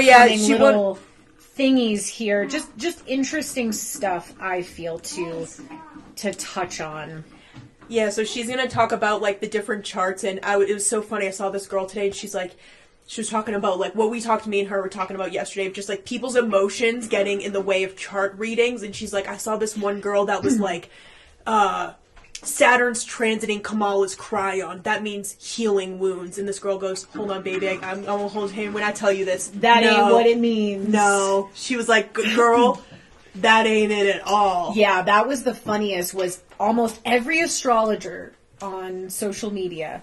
little thingies here. Just interesting stuff, I feel, to touch on. Yeah, so she's going to talk about, like, the different charts, and it was so funny. I saw this girl today, and she was talking about, like, what me and her were talking about yesterday, just, like, people's emotions getting in the way of chart readings, and she's like, I saw this one girl that was, like, Saturn's transiting Kamala's cryon. That means healing wounds. And this girl goes, hold on, baby, I will hold him when I tell you this. That ain't what it means. No. She was like, girl, that ain't it at all. Yeah, that was the funniest, was almost every astrologer on social media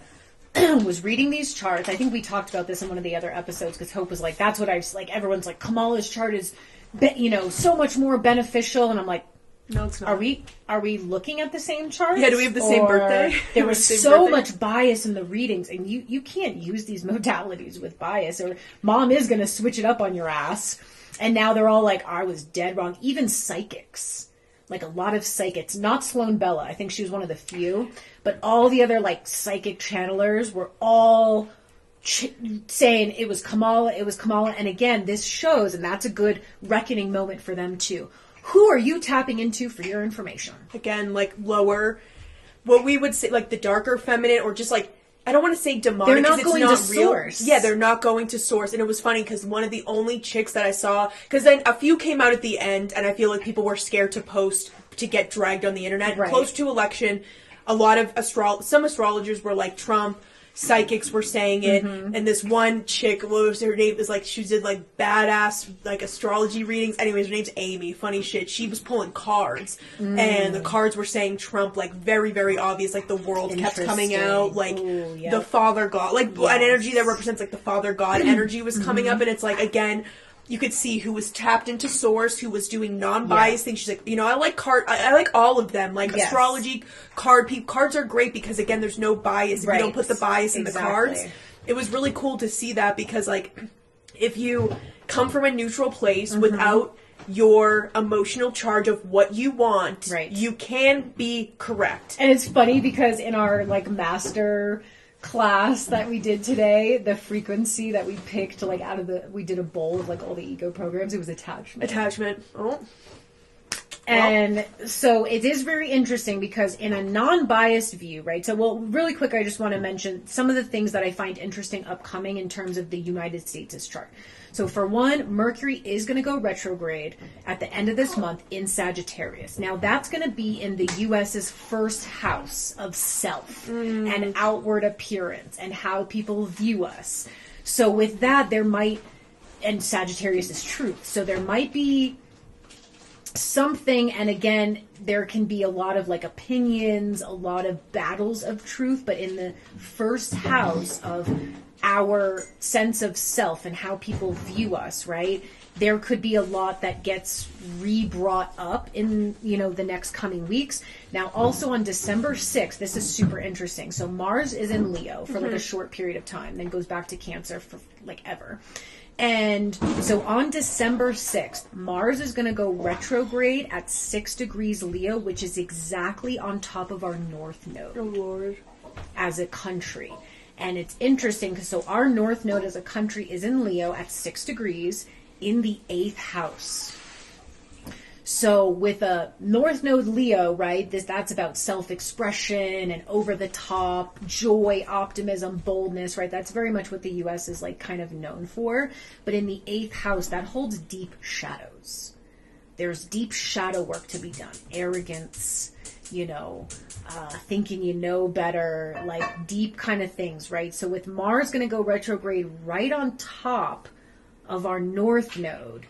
was reading these charts. I think we talked about this in one of the other episodes, because Hope was like, that's what everyone's like, Kamala's chart is, so much more beneficial. And I'm like, no, it's not. Are we looking at the same charts? Yeah, do we have the same birthday? There was so much bias in the readings, and you can't use these modalities with bias, or mom is going to switch it up on your ass. And now they're all like, I was dead wrong. Even psychics. Like, a lot of psychics, not Sloane Bella, I think she was one of the few, but all the other, like, psychic channelers were all saying it was Kamala. And again, this shows, and that's a good reckoning moment for them too. Who are you tapping into for your information? Again, like, lower, what we would say, like, the darker feminine, or just, like, I don't want to say demonic. They're not going to source. Yeah, they're not going to source. And it was funny because one of the only chicks that I saw, because then a few came out at the end, and I feel like people were scared to post, to get dragged on the internet. Right. Close to election, a lot of some astrologers were like, Trump, psychics were saying it, and this one chick, what was her name, is like, she did like badass like astrology readings. Anyways, her name's Amy. Funny shit. She was pulling cards, and the cards were saying Trump, like, very, very obvious. Like, the world kept coming out, like, the Father God, like, an energy that represents like the Father God energy was coming up, and it's like, again, you could see who was tapped into source, who was doing non-biased things. She's like, I like I like all of them. Like, astrology, cards are great because, again, there's no bias. If you don't put the bias in the cards. It was really cool to see that, because, like, if you come from a neutral place without your emotional charge of what you want, you can be correct. And it's funny because in our, like, master class that we did today, the frequency that we picked, like, we did a bowl of, like, all the ego programs. It was attachment. Oh. And so it is very interesting because in a non-biased view, right? So, well, really quick, I just want to mention some of the things that I find interesting upcoming in terms of the United States' chart. So for one, Mercury is going to go retrograde at the end of this month in Sagittarius. Now, that's going to be in the U.S.'s first house of self and outward appearance and how people view us. So with that, and Sagittarius is truth. So there might be something, and again, there can be a lot of, like, opinions, a lot of battles of truth, but in the first house of our sense of self and how people view us, right? There could be a lot that gets re-brought up in, the next coming weeks. Now, also on December 6th, this is super interesting. So Mars is in Leo for like a short period of time, then goes back to Cancer for like ever. And so on December 6th, Mars is going to go retrograde at 6 degrees Leo, which is exactly on top of our North Node. Oh, Lord. As a country. And it's interesting because so our North Node as a country is in Leo at 6 degrees in the 8th house. So with a North Node Leo, right, that's about self-expression and over-the-top, joy, optimism, boldness, right? That's very much what the U.S. is, like, kind of known for. But in the 8th house, that holds deep shadows. There's deep shadow work to be done. Arrogance, thinking you know better, like deep kind of things, right? So with Mars going to go retrograde right on top of our North Node,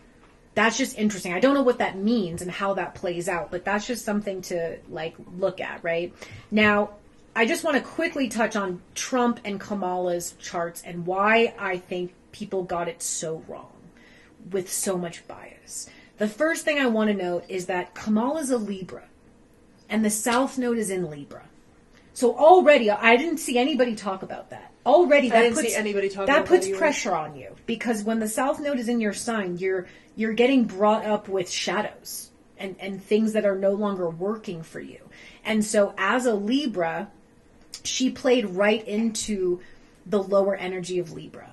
that's just interesting. I don't know what that means and how that plays out, but that's just something to, like, look at, right? Now, I just want to quickly touch on Trump and Kamala's charts and why I think people got it so wrong with so much bias. The first thing I want to note is that Kamala's a Libra and the South Node is in Libra. So already, I didn't see anybody talk about that. Already, that puts pressure on you, because when the South Node is in your sign, you're getting brought up with shadows and things that are no longer working for you. And so as a Libra, she played right into the lower energy of Libra.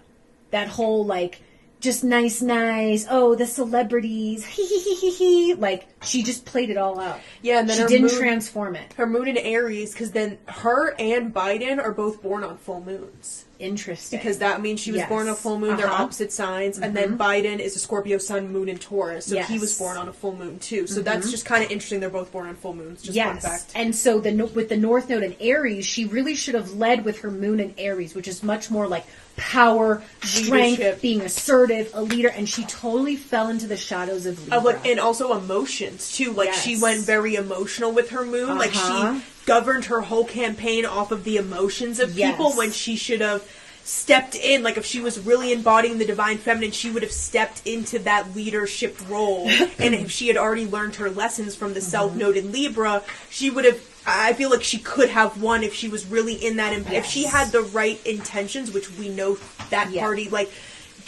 That whole, like, just nice. Oh, the celebrities. He. Like, she just played it all out. Yeah, and then she didn't transform it. Her moon in Aries, because then her and Biden are both born on full moons. Interesting. Because that means she was born on a full moon. They're opposite signs. And then Biden is a Scorpio sun, moon in Taurus. So he was born on a full moon too. So that's just kind of interesting. They're both born on full moons. Just fun fact. And so with the North Node in Aries, she really should have led with her moon in Aries, which is much more like power, strength, leadership, being assertive, a leader. And she totally fell into the shadows of Libra. And also emotions too. Like she went very emotional with her moon. Like she governed her whole campaign off of the emotions of people when she should have stepped in. Like if she was really embodying the divine feminine, she would have stepped into that leadership role. And if she had already learned her lessons from the South Node in Libra, she would have, I feel like she could have won if she was really in that, if she had the right intentions, which we know that party, like,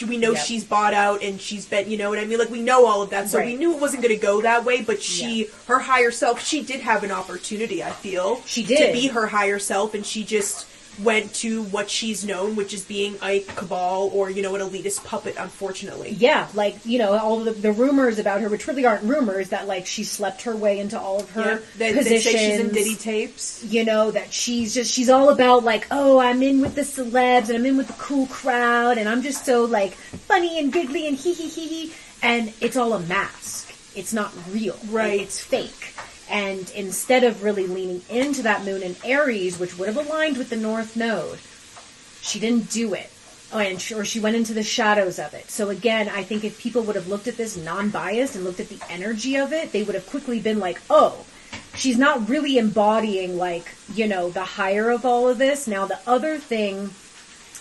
we know she's bought out and she's been, you know what I mean? Like, we know all of that. So we knew it wasn't going to go that way, but her higher self, she did have an opportunity, I feel. She did. To be her higher self, and she just went to what she's known, which is being a cabal or, you know, an elitist puppet, unfortunately. Yeah, like, you know, all the rumors about her, which really aren't rumors, that, like, she slept her way into all of her positions. They say she's in Diddy tapes. You know, that she's all about, like, oh, I'm in with the celebs, and I'm in with the cool crowd, and I'm just so, like, funny and giggly and hee. And it's all a mask. It's not real. Right. It's fake. And instead of really leaning into that moon in Aries, which would have aligned with the North Node, she didn't do it. Or she went into the shadows of it. So again, I think if people would have looked at this non-biased and looked at the energy of it, they would have quickly been like, oh, she's not really embodying, like, you know, the higher of all of this. Now, the other thing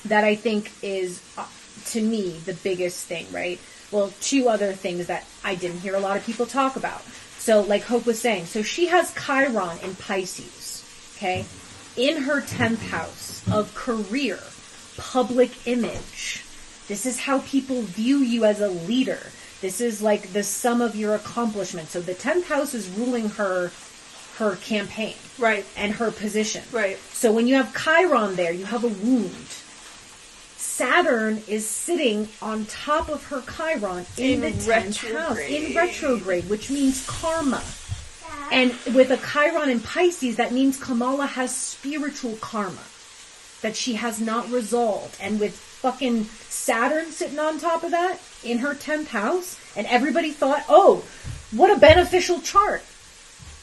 that I think is, to me, the biggest thing, right? Well, two other things that I didn't hear a lot of people talk about. So, like Hope was saying, so she has Chiron in Pisces, okay, in her 10th house of career, public image. This is how people view you as a leader. This is like the sum of your accomplishments. So the 10th house is ruling her campaign. Right. And her position. Right. So when you have Chiron there, you have a wound. Saturn is sitting on top of her Chiron in the 10th house, in retrograde, which means karma. And with a Chiron in Pisces, that means Kamala has spiritual karma that she has not resolved. And with fucking Saturn sitting on top of that in her 10th house, and everybody thought, oh, what a beneficial chart.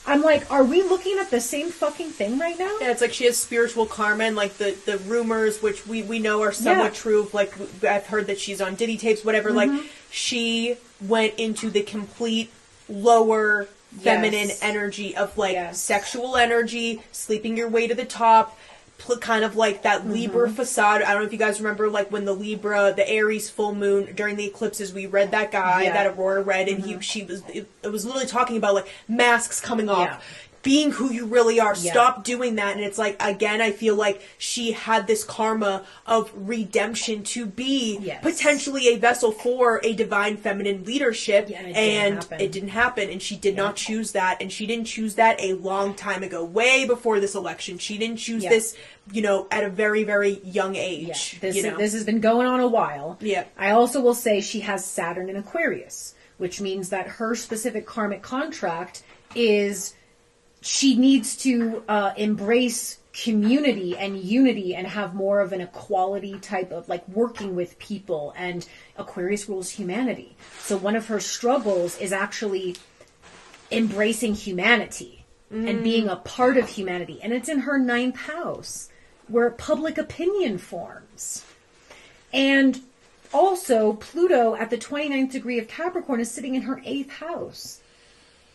I'm like, are we looking at the same fucking thing right now? Yeah, it's like she has spiritual karma, and like the rumors, which we know are somewhat true. Like, I've heard that she's on Diddy tapes, whatever. Like, she went into the complete lower feminine energy of like sexual energy, sleeping your way to the top. Kind of like that Libra facade. I don't know if you guys remember, like when the Aries full moon during the eclipses, we read that guy that Aurora read, and it was literally talking about like masks coming off, being who you really are. Stop doing that. And it's like, again, I feel like she had this karma of redemption to be potentially a vessel for a divine feminine leadership, and it didn't happen. And she did not choose that, and she didn't choose that a long time ago, way before this election. She didn't choose this, you know, at a very, very young age. This has been going on a while. I also will say she has Saturn in Aquarius, which means that her specific karmic contract is she needs to embrace community and unity and have more of an equality type of like working with people, and Aquarius rules humanity. So one of her struggles is actually embracing humanity and being a part of humanity. And it's in her 9th house where public opinion forms. And also Pluto at the 29th degree of Capricorn is sitting in her 8th house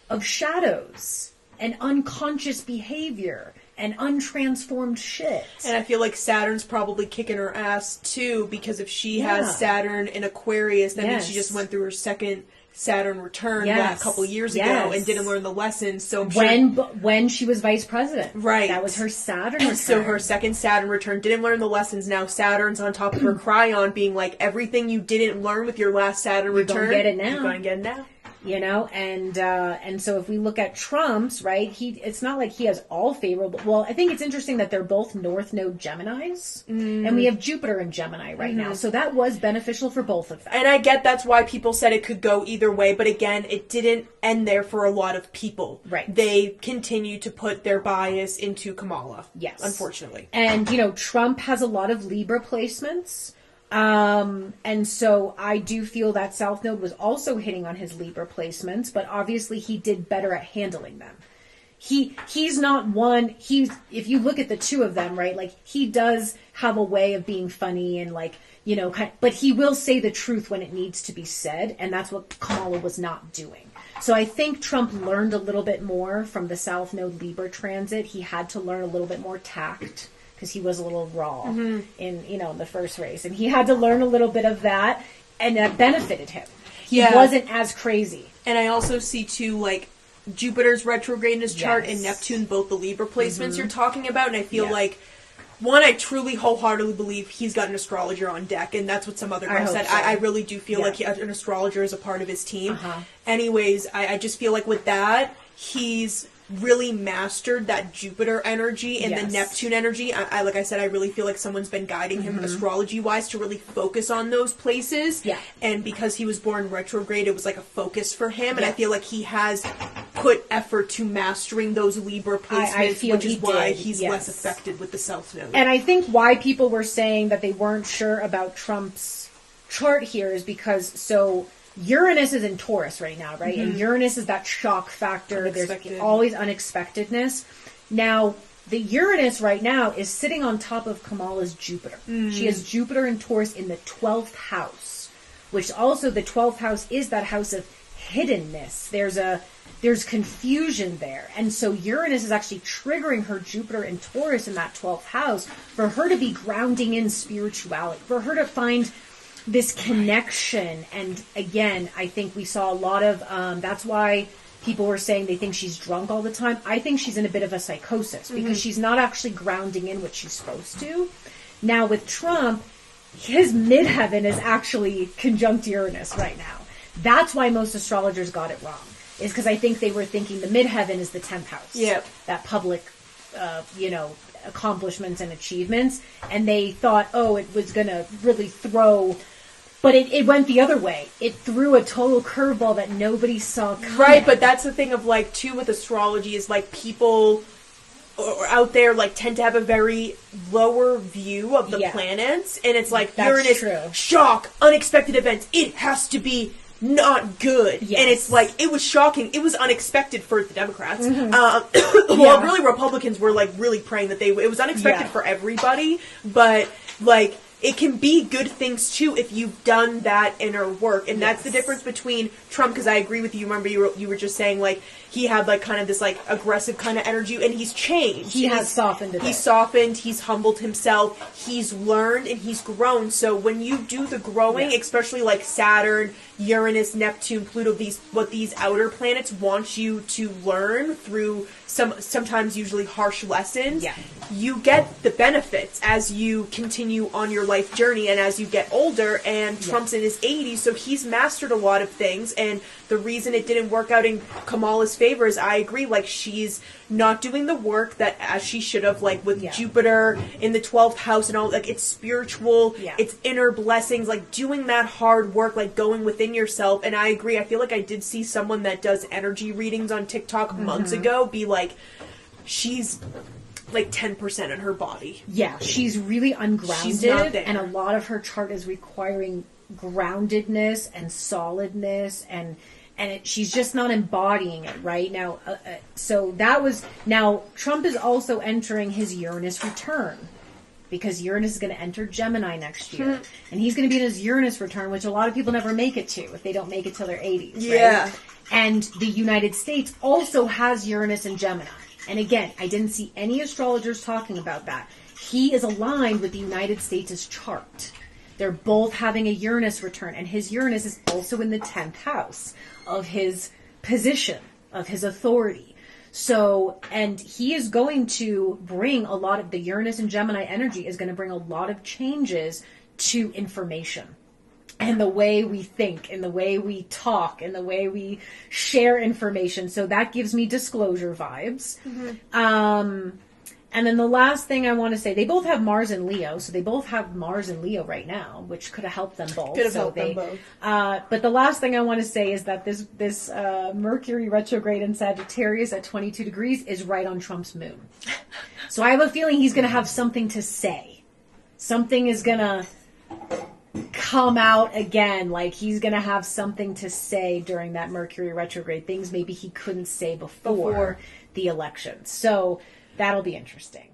of shadows and unconscious behavior and untransformed shit. And I feel like Saturn's probably kicking her ass too, because if she has Saturn in Aquarius, that means she just went through her second Saturn return a couple years ago and didn't learn the lessons. So when she was vice president, right, that was her Saturn return. So her second Saturn return didn't learn the lessons. Now Saturn's on top of her cryon, being like, everything you didn't learn with your last Saturn return, you're gonna get it now. You're gonna get it now. And so if we look at Trump's, right, it's not like he has all favorable. Well, I think it's interesting that they're both North Node Geminis, and we have Jupiter in Gemini right now, so that was beneficial for both of them. And I get that's why people said it could go either way, but again, it didn't end there for a lot of people. Right. They continue to put their bias into Kamala. Yes. Unfortunately. And, Trump has a lot of Libra placements. And so I do feel that South Node was also hitting on his Libra placements, but obviously he did better at handling them. He's not one, if you look at the two of them, right, like he does have a way of being funny and like, but he will say the truth when it needs to be said. And that's what Kamala was not doing. So I think Trump learned a little bit more from the South Node Libra transit. He had to learn a little bit more tact, because he was a little raw in the first race, and he had to learn a little bit of that, and that benefited him. He wasn't as crazy. And I also see too, like, Jupiter's retrograde in his chart and Neptune, both the Libra placements you're talking about, and I feel like, one, I truly wholeheartedly believe he's got an astrologer on deck, and that's what some other girl said. So. I really do feel like an astrologer is a part of his team. Anyways, I just feel like with that, he's really mastered that Jupiter energy and the Neptune energy. I like I said, I really feel like someone's been guiding him astrology wise to really focus on those places. Yeah. And because he was born retrograde, it was like a focus for him. And I feel like he has put effort to mastering those Libra placements, which is why he's less affected with the South Node. And I think why people were saying that they weren't sure about Trump's chart here is because Uranus is in Taurus right now, right? And Uranus is that shock factor. There's always unexpectedness. Now, the Uranus right now is sitting on top of Kamala's Jupiter. She has Jupiter and Taurus in the 12th house, which also the 12th house is that house of hiddenness. There's confusion there. And so Uranus is actually triggering her Jupiter and Taurus in that 12th house for her to be grounding in spirituality, for her to find this connection. And again, I think we saw a lot of, that's why people were saying they think she's drunk all the time. I think she's in a bit of a psychosis because she's not actually grounding in what she's supposed to. Now with Trump, his midheaven is actually conjunct Uranus right now. That's why most astrologers got it wrong, is because I think they were thinking the midheaven is the 10th house. Yep. That public, accomplishments and achievements. And they thought, it was going to really throw... But it went the other way. It threw a total curveball that nobody saw coming. Right, but that's the thing of, like, too, with astrology is, like, people out there, like, tend to have a very lower view of the planets. And it's like, Uranus, shock, unexpected events. It has to be not good. Yes. And it's like, it was shocking. It was unexpected for the Democrats. Well, really, Republicans were, like, really praying that it was unexpected for everybody. But, like... It can be good things, too, if you've done that inner work. And that's the difference between Trump, because I agree with you. Remember, you were just saying, like, he had, like, kind of this, like, aggressive kind of energy, and he's changed. He has softened a bit. He's softened, he's humbled himself, he's learned, and he's grown. So when you do the growing, especially, like, Saturn, Uranus, Neptune, Pluto, what these outer planets want you to learn through sometimes usually harsh lessons, you get the benefits as you continue on your life journey and as you get older. And Trump's in his 80s, so he's mastered a lot of things. And the reason it didn't work out in Kamala's favor is, I agree, like, she's not doing the work that as she should have, like with Jupiter in the 12th house and all, like, it's spiritual, it's inner blessings, like doing that hard work, like going within yourself. And I agree, I feel like I did see someone that does energy readings on TikTok months ago be like, she's like 10% in her body. Yeah, she's really ungrounded. She's not there. And a lot of her chart is requiring groundedness and solidness, and she's just not embodying it right now. So that was, now Trump is also entering his Uranus return, because Uranus is going to enter Gemini next year, and he's going to be in his Uranus return, which a lot of people never make it to if they don't make it till their 80s. Yeah. Right? And the United States also has Uranus in Gemini. And again, I didn't see any astrologers talking about that. He is aligned with the United States' chart. They're both having a Uranus return, and his Uranus is also in the 10th house of his position, of his authority. So, and he is going to bring a lot of, the Uranus and Gemini energy is going to bring a lot of changes to information. and the way we think and the way we talk and the way we share information. So that gives me disclosure vibes. And then the last thing I want to say, they both have Mars and Leo, so they both have Mars and Leo right now, which could have helped them both. Could have helped them both. But the last thing I want to say is that this Mercury retrograde in Sagittarius at 22 degrees is right on Trump's moon. So I have a feeling he's going to have something to say. Something is going to come out again. Like, he's going to have something to say during that Mercury retrograde. Things maybe he couldn't say before the election. So that'll be interesting.